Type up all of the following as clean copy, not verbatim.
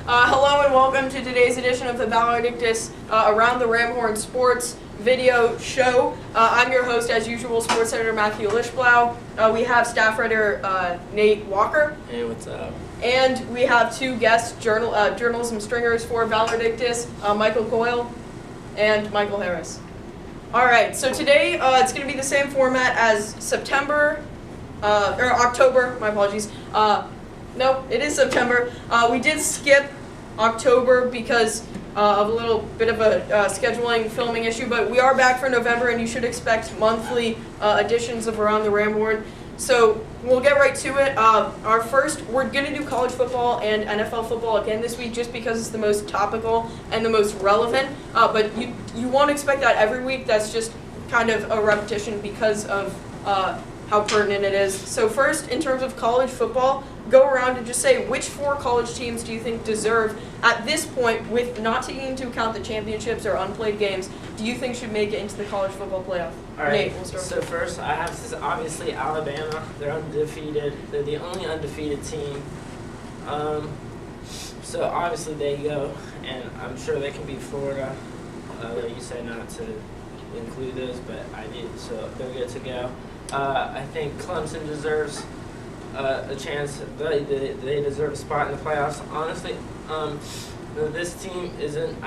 Hello and welcome to today's edition of the Valedictus Around the Ram Horn Sports video show. I'm your host, as usual, sports editor Matthew Lischblau. We have staff writer Nate Walker. Hey, what's up? And we have two guests, journalism stringers for Valedictus, Michael Coyle and Michael Harris. All right, so today it's going to be the same format as October. My apologies. No, it is September. We did skip October because of a little bit of a scheduling, filming issue, but we are back for November, and you should expect monthly editions of Around the Ram Horn. So we'll get right to it. We're going to do college football and NFL football again this week just because it's the most topical and the most relevant. But you won't expect that every week. That's just kind of a repetition because of how pertinent it is. So first, in terms of college football, go around and just say which four college teams do you think deserve, at this point, with not taking into account the championships or unplayed games, do you think should make it into the college football playoff? All right, Nate, we'll start so first I have this, obviously Alabama. They're undefeated. They're the only undefeated team. So obviously there you go, and I'm sure they can beat Florida. You said not to include those, but I did, so they're good to go. I think Clemson deserves a chance. They deserve a spot in the playoffs. Honestly, this team isn't.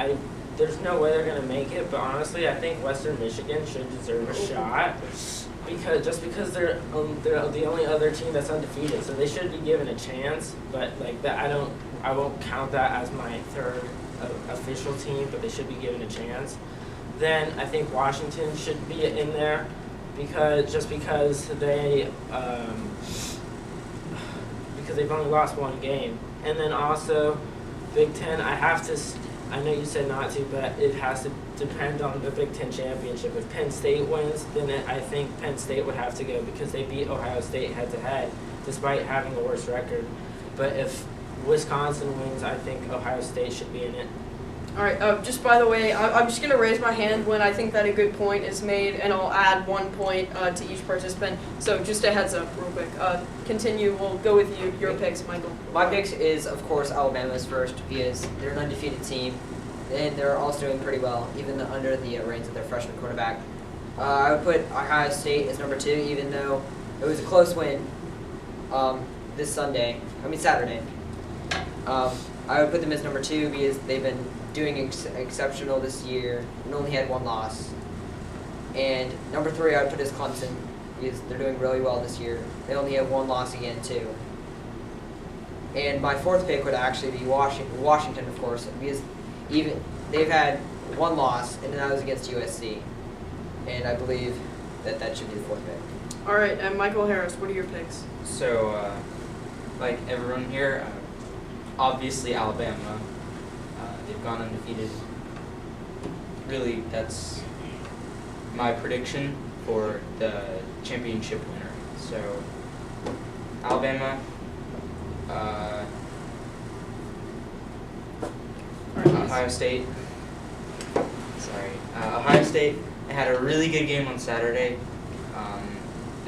There's no way they're gonna make it. But honestly, I think Western Michigan should deserve a shot because they're the only other team that's undefeated. So they should be given a chance. But like that, I won't count that as my third official team. But they should be given a chance. Then I think Washington should be in there because they've only lost one game. And then also Big Ten, I know you said not to, but it has to depend on the Big Ten championship. If Penn State wins, then I think Penn State would have to go because they beat Ohio State head-to-head despite having a worse record. But if Wisconsin wins, I think Ohio State should be in it. All right, just by the way, I'm just going to raise my hand when I think that a good point is made, and I'll add 1 point to each participant. So just a heads up real quick. Continue. We'll go with your picks, Michael. My picks is, of course, Alabama's first because they're an undefeated team, and they're also doing pretty well, even under the reins of their freshman quarterback. I would put Ohio State as number 2, even though it was a close win this Saturday. I would put them as number 2 because they've been doing exceptional this year and only had 1 loss. And number 3 I would put as Clemson because they're doing really well this year. They only have 1 loss again too. And my 4th pick would actually be Washington, of course, because even they've had 1 loss, and that was against USC. And I believe that should be the 4th pick. All right, and Michael Harris, what are your picks? So, like everyone here, obviously Alabama. They've gone undefeated. Really, that's my prediction for the championship winner. So, Alabama, Ohio State. Ohio State had a really good game on Saturday.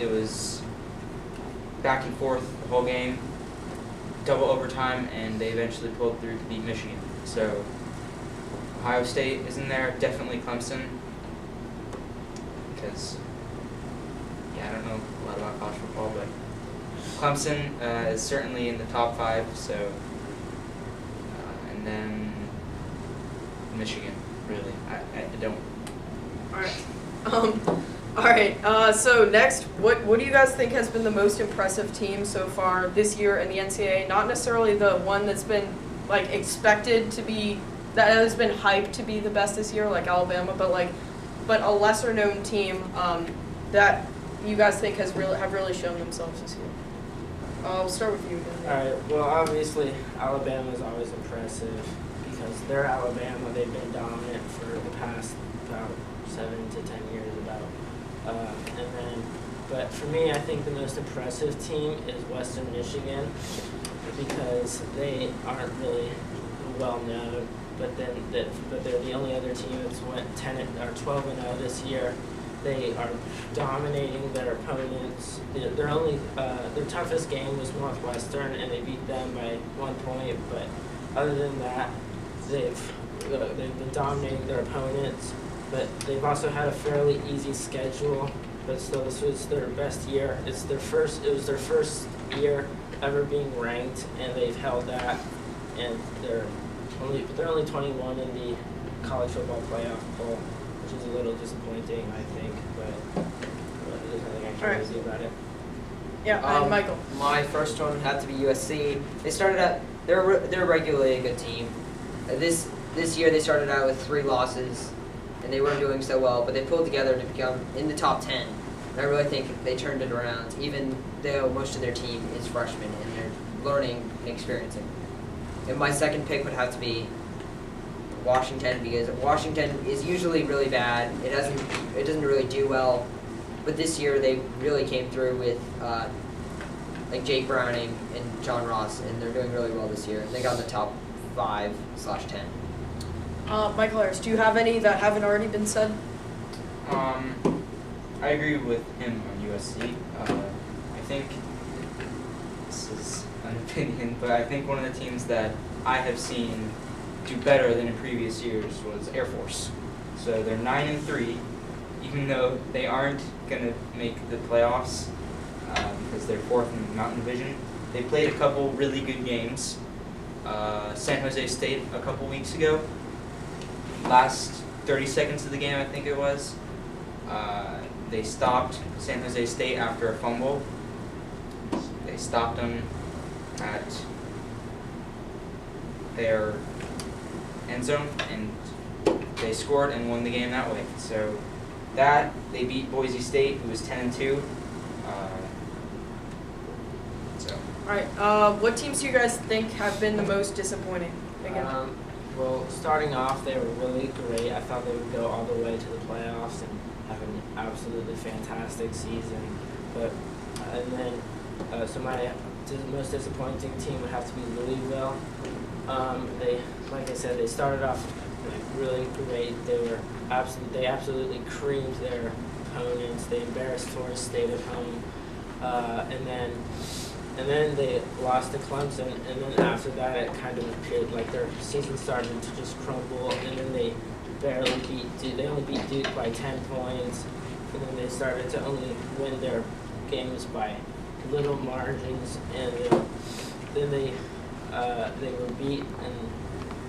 It was back and forth the whole game, double overtime, and they eventually pulled through to beat Michigan. So Ohio State is in there, definitely Clemson, because, I don't know a lot about college football, but Clemson is certainly in the top 5, so, and then Michigan, really. I don't. All right. So next, what do you guys think has been the most impressive team so far this year in the NCAA? Not necessarily the one that's been expected to be, that has been hyped to be the best this year, like Alabama, but a lesser known team that you guys think have really shown themselves this year. We'll start with you again. All right. Well, obviously Alabama is always impressive because they're Alabama. They've been dominant for the past about 7 to 10 years, but for me, I think the most impressive team is Western Michigan because they aren't really well known, but they're the only other team that's went 12-0 this year. They are dominating their opponents. Their toughest game was Northwestern, and they beat them by 1 point. But other than that, they've been dominating their opponents, but they've also had a fairly easy schedule. But still, this was their best year. It was their first year ever being ranked, and they've held that. And they're only 21 in the college football playoff poll, which is a little disappointing, I think. But there's nothing I can really do about it. Yeah, and Michael. My first one had to be USC. They started out. They're regularly a good team. This year they started out with 3 losses, and they weren't doing so well. But they pulled together to become in the top 10. And I really think they turned it around, even though most of their team is freshmen and they're learning and experiencing. And my second pick would have to be Washington, because Washington is usually really bad. It doesn't really do well. But this year they really came through with like Jake Browning and John Ross, and they're doing really well this year. They got in the top 5/10. Michael Harris, do you have any that haven't already been said? I agree with him on USC. I think this is an opinion, but I think one of the teams that I have seen do better than in previous years was Air Force. So they're 9-3, even though they aren't gonna make the playoffs because they're 4th in the Mountain Division. They played a couple really good games. San Jose State a couple weeks ago. Last 30 seconds of the game, I think it was. They stopped San Jose State after a fumble. They stopped them at their end zone, and they scored and won the game that way. So that, they beat Boise State, who was 10-2. All right. What teams do you guys think have been the most disappointing? Again. Well, starting off, they were really great. I thought they would go all the way to the playoffs and have an absolutely fantastic season. But so my most disappointing team would have to be Louisville. Like I said, they started off really great. They absolutely creamed their opponents. They embarrassed Florida State at home, and then they lost to Clemson, and then after that it kind of appeared like their season started to just crumble, and then they barely beat Duke. They only beat Duke by 10 points, and then they started to only win their games by little margins, and then they were beat, and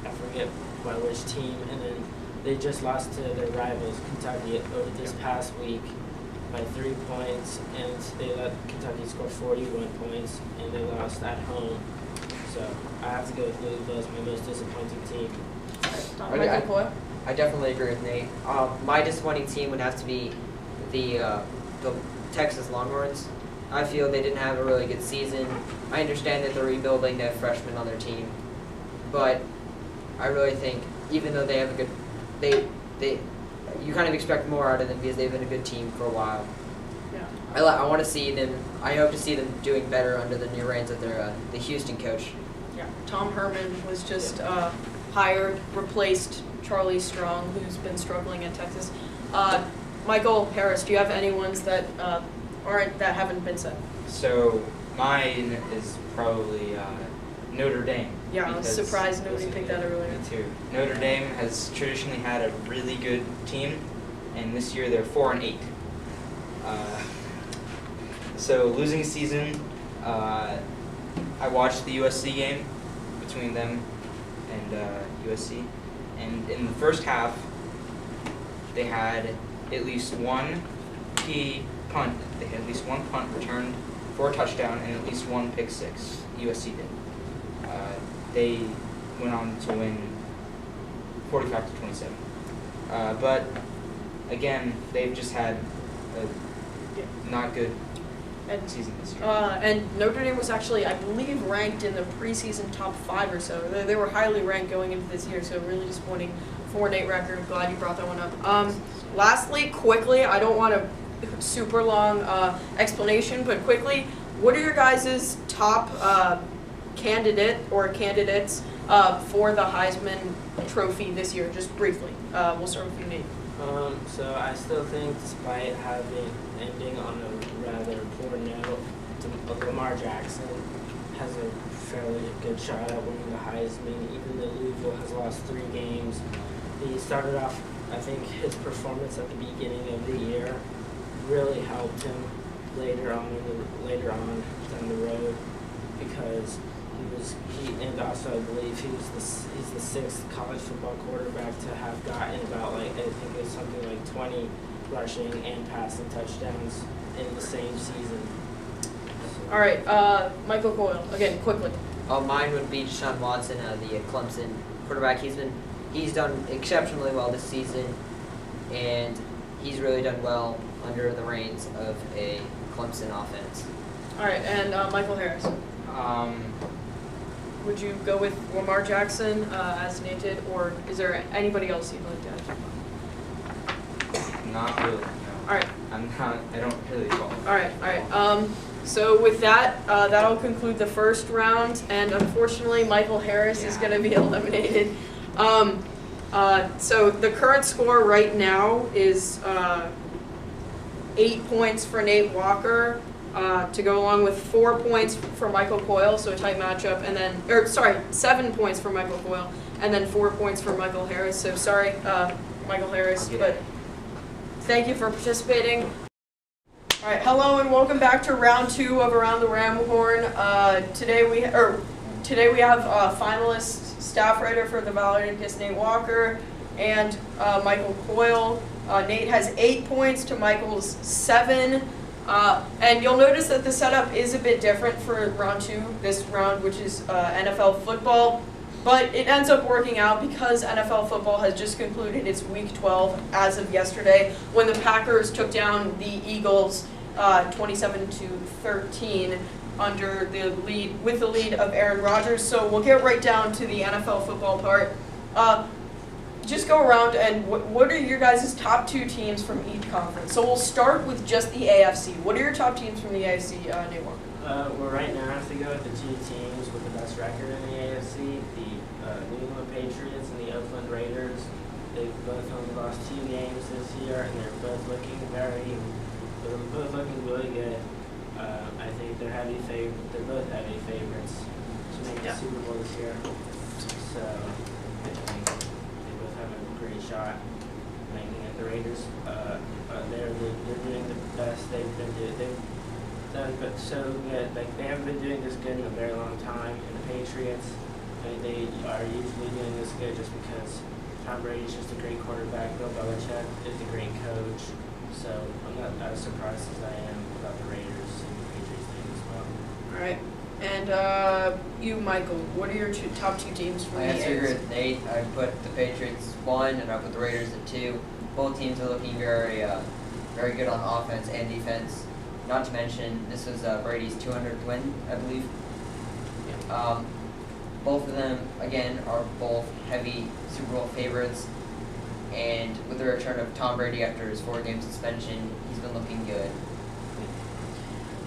I forget by which team, and then they just lost to their rivals Kentucky over this past week by 3 points, and they let Kentucky score 41 points, and they lost at home. So I have to go with Louisville as my most disappointing team. I definitely agree with Nate. My disappointing team would have to be the Texas Longhorns. I feel they didn't have a really good season. I understand that they're rebuilding, they have freshmen on their team, but I really think even though they have a good, you kind of expect more out of them because they've been a good team for a while. Yeah. I want to see them. I hope to see them doing better under the new reins of the Houston coach. Yeah. Tom Herman was just hired, replaced Charlie Strong, who's been struggling at Texas. Michael Harris, do you have any ones that haven't been said? So mine is probably Notre Dame. Yeah, I was surprised nobody picked that earlier. Me too. Notre Dame has traditionally had a really good team, and this year they're 4-8. So losing season, I watched the USC game between them and USC, and in the first half, they had at least one key punt. They had at least one punt returned for a touchdown and at least one pick six. USC did. They went on to win 45-27. But again, they've just had a not good season this year. And Notre Dame was actually, I believe, ranked in the preseason top 5 or so. They were highly ranked going into this year, so really disappointing 4-8 record. Glad you brought that one up. Lastly, quickly, I don't want a super long explanation, but quickly, what are your guys' top candidate or candidates for the Heisman Trophy this year? Just briefly. We'll start with you, Nate. So I still think, despite ending on a rather poor note, Lamar Jackson has a fairly really good shot at winning the Heisman, even though Louisville has lost 3 games. He started off, I think his performance at the beginning of the year really helped him later on down the road, because and also I believe he's the 6th college football quarterback to have gotten about, like, I think it's something like 20 rushing and passing touchdowns in the same season. All right, Michael Coyle, again, quickly. Mine would be Deshaun Watson, the Clemson quarterback. He's done exceptionally well this season, and he's really done well under the reins of a Clemson offense. All right, and Michael Harris. Would you go with Lamar Jackson as Nate did, or is there anybody else you'd like to add? Not really. No. All right. I don't really follow. All right. So with that, that'll conclude the first round, and unfortunately, Michael Harris is going to be eliminated. So the current score right now is 8 points for Nate Walker, to go along with 4 points for Michael Coyle, so a tight matchup, and then, 7 points for Michael Coyle, and then 4 points for Michael Harris. So sorry, Michael Harris, but thank you for participating. All right, hello and welcome back to round 2 of Around the Ram Horn. Today we have finalist staff writer for the Valedictus, Nate Walker, and Michael Coyle. Nate has 8 points to Michael's 7. And you'll notice that the setup is a bit different for round 2, this round, which is NFL football. But it ends up working out because NFL football has just concluded its Week 12 as of yesterday, when the Packers took down the Eagles 27-13 with the lead of Aaron Rodgers. So we'll get right down to the NFL football part. Just go around and what are your guys' top 2 teams from each conference? So we'll start with just the AFC. What are your top teams from the AFC, Nate Walker? Well, right now I have to go with the 2 teams with the best record in the AFC, the New England Patriots and the Oakland Raiders. They've both only lost 2 games this year, and they're both looking really good. I think they're both heavy favorites to make the Super Bowl this year. So I think they both have a great shot making it. The Raiders, they're doing the best they've done, but so good. Like, they haven't been doing this good in a very long time. And the Patriots, they are usually doing this good just because Tom Brady's just a great quarterback. Bill Belichick is a great coach. So I'm not as surprised as I am about the Raiders and the Patriots thing as well. All right. And you, Michael, what are your top 2 teams from the AFC? I agree with Nate. I put the Patriots 1, and I put the Raiders at 2. Both teams are looking very good on offense and defense. Not to mention, this was Brady's 200th win, I believe. Both of them, again, are both heavy Super Bowl favorites. And with the return of Tom Brady after his 4-game suspension, he's been looking good.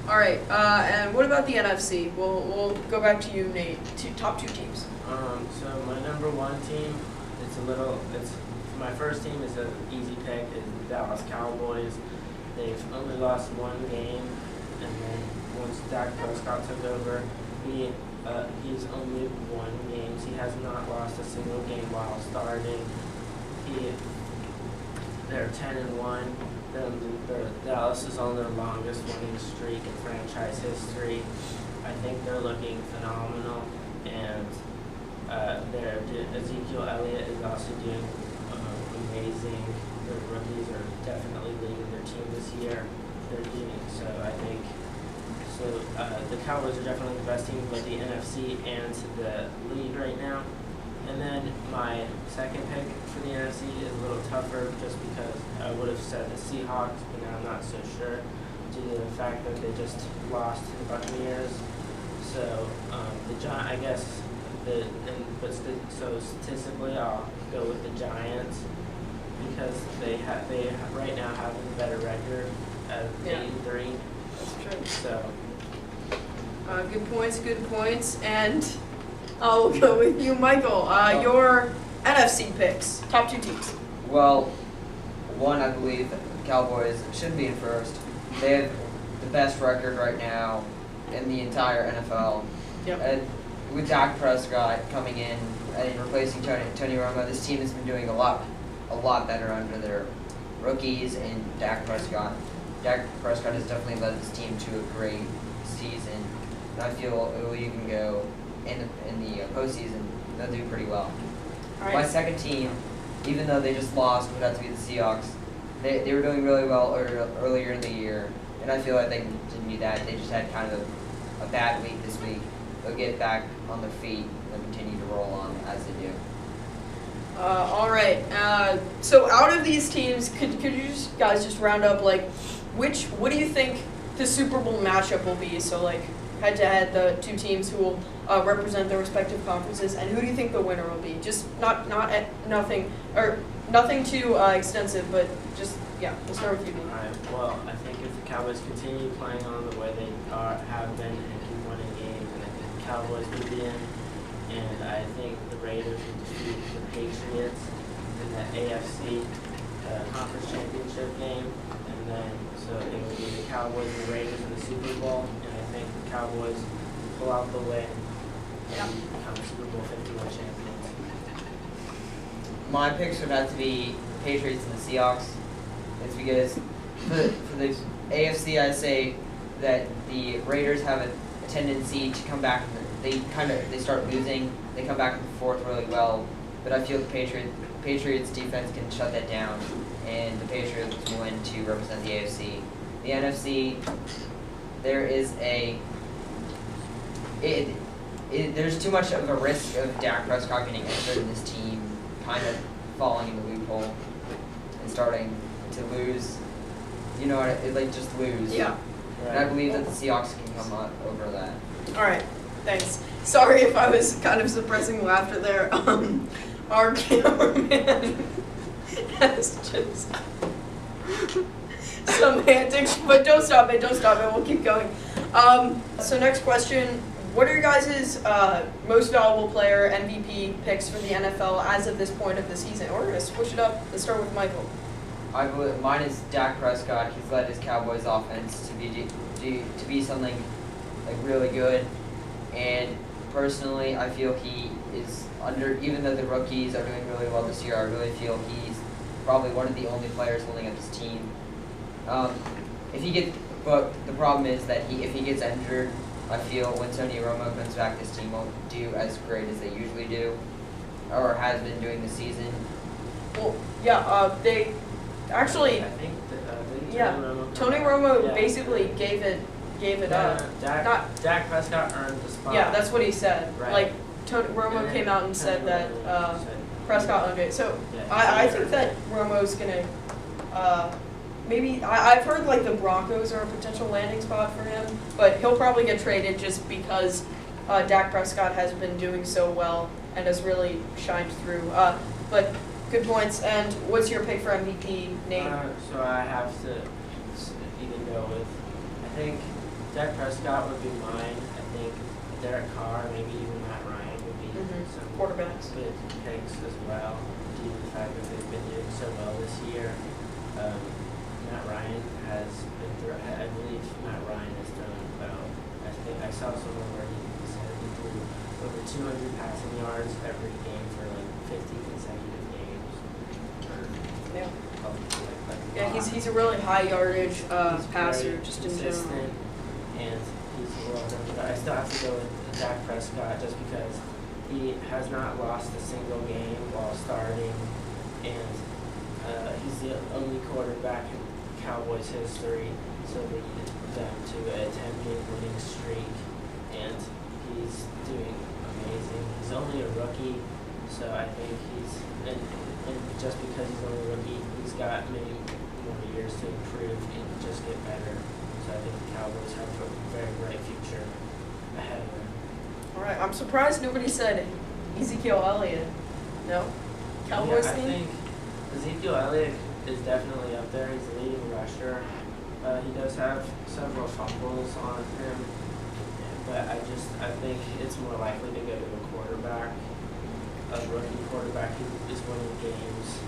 All right, and what about the NFC? We'll go back to you, Nate. Top 2 teams. So my number 1 team, my first team is an easy pick, is the Dallas Cowboys. They've only lost 1 game, and then once Dak Prescott took over, he's only won games. He has not lost a single game while starting. They're 10-1. Dallas is on their longest winning streak in franchise history. I think they're looking phenomenal, and Ezekiel Elliott is also doing amazing. The rookies are definitely leading their team this year. The Cowboys are definitely the best team in both the NFC and the league right now. And then my second pick for the NFC is a little tougher, just because I would have said the Seahawks, but now I'm not so sure due to the fact that they just lost to the Buccaneers. So so statistically I'll go with the Giants, because they right now have a better record at 8-3. That's true. So Good points. And I'll go with you, Michael. Your NFC picks, top 2 teams. Well, 1, I believe the Cowboys should be in first. They have the best record right now in the entire NFL. Yep. And with Dak Prescott coming in and replacing Tony Romo, this team has been doing a lot better under their rookies and Dak Prescott. Dak Prescott has definitely led this team to a great season, and I feel it will even go in the postseason. They'll do pretty well. All right. My second team, even though they just lost, would have to be the Seahawks. They were doing really well earlier in the year, and I feel like they can continue that. They just had kind of a bad week this week. They'll get back on their feet and continue to roll on as they do. All right. So out of these teams, could you guys just round up like what do you think the Super Bowl matchup will be? So like head to head, the two teams who will represent their respective conferences, and who do you think the winner will be? Just nothing too extensive, but just we'll start with you, Dean. Alright, well, I think if the Cowboys continue playing on the way they have been and keep winning games, and I think the Cowboys will be in, and I think the Raiders will defeat the Patriots in the AFC Conference Championship game, and then so it will be the Cowboys and the Raiders in the Super Bowl, and I think the Cowboys pull out the win and become Super Bowl 51 champions. My picks would have to be the Patriots and the Seahawks. It's because for the AFC, I say that the Raiders have a tendency to come back. They start losing. They come back in the fourth really well, but I feel the Patriots defense can shut that down, and the Patriots will win to represent the AFC. The NFC, there is there's too much of a risk of Dak Prescott getting injured in this team, kind of falling in the loophole and starting to lose. You know, just lose. Yeah. And I believe that the Seahawks can come up over that. All right. Thanks. Sorry if I was kind of suppressing laughter there. Our cameraman has just some antics, but don't stop it. We'll keep going. So next question. What are your guys' most valuable player MVP picks for the NFL as of this point of the season? We're going to switch it up. Let's start with Michael. I believe mine is Dak Prescott. He's led his Cowboys offense to be something like really good, and personally, I feel he is even though the rookies are doing really well this year, I really feel he's probably one of the only players holding up his team. But the problem is that if he gets injured, I feel when Tony Romo comes back, this team won't do as great as they usually do, or has been doing this season. Well, they actually. I think Tony Romo basically gave it up. Dak Prescott earned the spot. Yeah, that's what he said. Right. Like Romo came out and said that Prescott owned it. So Yeah, I think that Romo's gonna maybe I've heard like the Broncos are a potential landing spot for him, but he'll probably get traded just because Dak Prescott has been doing so well and has really shined through. But good points. And what's your pick for MVP, Nate? So I have to even go with, I think Dak Prescott would be mine. I think Derek Carr, maybe even Matt Ryan would be some Quarterbacks. good picks as well, due to the fact that they've been doing so well this year. Matt Ryan has been through, I believe Matt Ryan has done well. I think I saw somewhere where he said he threw over 200 passing yards every game for like 50 consecutive games. Yeah, he's a really high yardage passer, very just in consistent, general. and he's well done. But I still have to go with Dak Prescott just because he has not lost a single game while starting, and he's the only quarterback in Cowboys history to lead them to a 10-game winning streak, and he's doing amazing. He's only a rookie, so I think and just because he's only a rookie, he's got many more years to improve and just get better. So I think the Cowboys have a very bright future ahead of them. All right, I'm surprised nobody said Ezekiel Elliott. No? Cowboys I team? think Ezekiel Elliott is definitely up there. He's the leading rusher. He does have several fumbles on him, but I think it's more likely to go to a quarterback, a rookie quarterback who is winning games,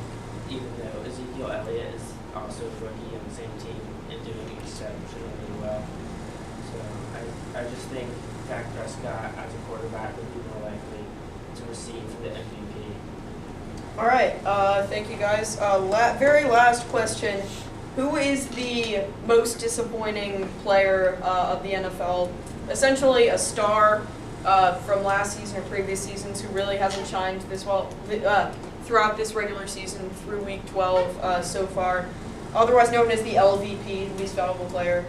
even though Ezekiel Elliott is also a rookie on the same team and doing exceptionally well. So I just think Dak Prescott as a quarterback would be proceed for the MVP. All right, thank you guys. Very last question. Who is the most disappointing player of the NFL? Essentially a star from last season or previous seasons who really hasn't shined this well throughout this regular season through week 12 so far. Otherwise known as the LVP, least valuable player,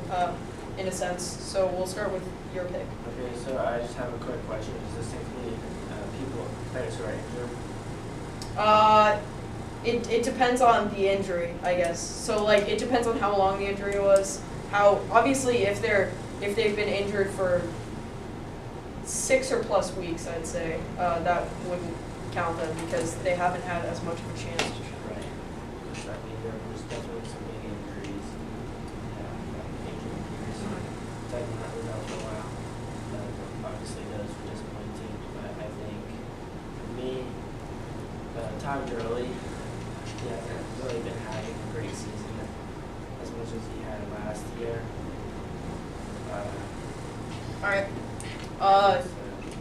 in a sense. So we'll start with your pick. Okay, so I just have a quick question. Does this include players who are injured? It depends on the injury, I guess. So like it depends on how long the injury was. How obviously if they've been injured for 6 or plus weeks, I'd say that wouldn't count them because they haven't had as much of a chance to try. Right. I mean, there's definitely some big injuries. Injuries. Like not without for a while. Obviously those were disappointing teams, but I think for me, Todd Gurley, he hasn't really been having a great season as much as he had last year. All right.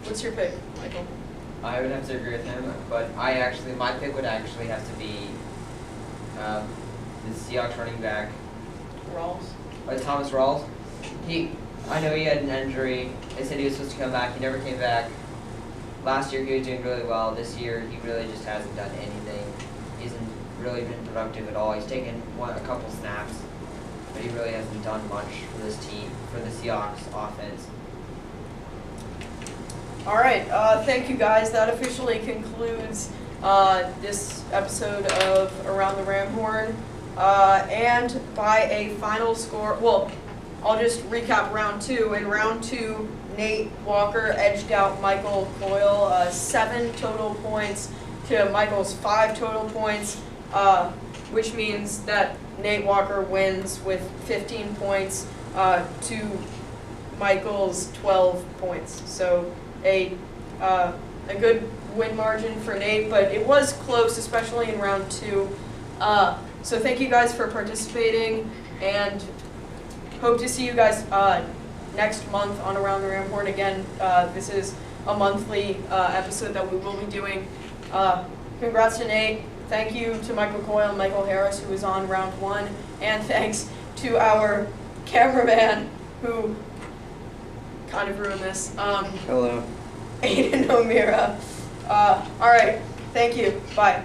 What's your pick, Michael? I would have to agree with him, but my pick would actually have to be the Seahawks running back, Rawls. Thomas Rawls. I know he had an injury. They said he was supposed to come back. He never came back. Last year he was doing really well. This year he really just hasn't done anything. He hasn't really been productive at all. He's taken a couple snaps, but he really hasn't done much for this team, for the Seahawks offense. All right. Thank you, guys. That officially concludes this episode of Around the Ram Horn. And by a final score, well, I'll just recap round 2. In round 2, Nate Walker edged out Michael Coyle 7 total points to Michael's 5 total points, which means that Nate Walker wins with 15 points to Michael's 12 points. So a good win margin for Nate, but it was close, especially in round 2. So thank you guys for participating, and hope to see you guys next month on Around the Ram Horn. Again, this is a monthly episode that we will be doing. Congrats to Nate. Thank you to Michael Coyle and Michael Harris, who was on round 1, and thanks to our cameraman, who kind of ruined this. Hello. Aiden O'Meara. All right. Thank you. Bye.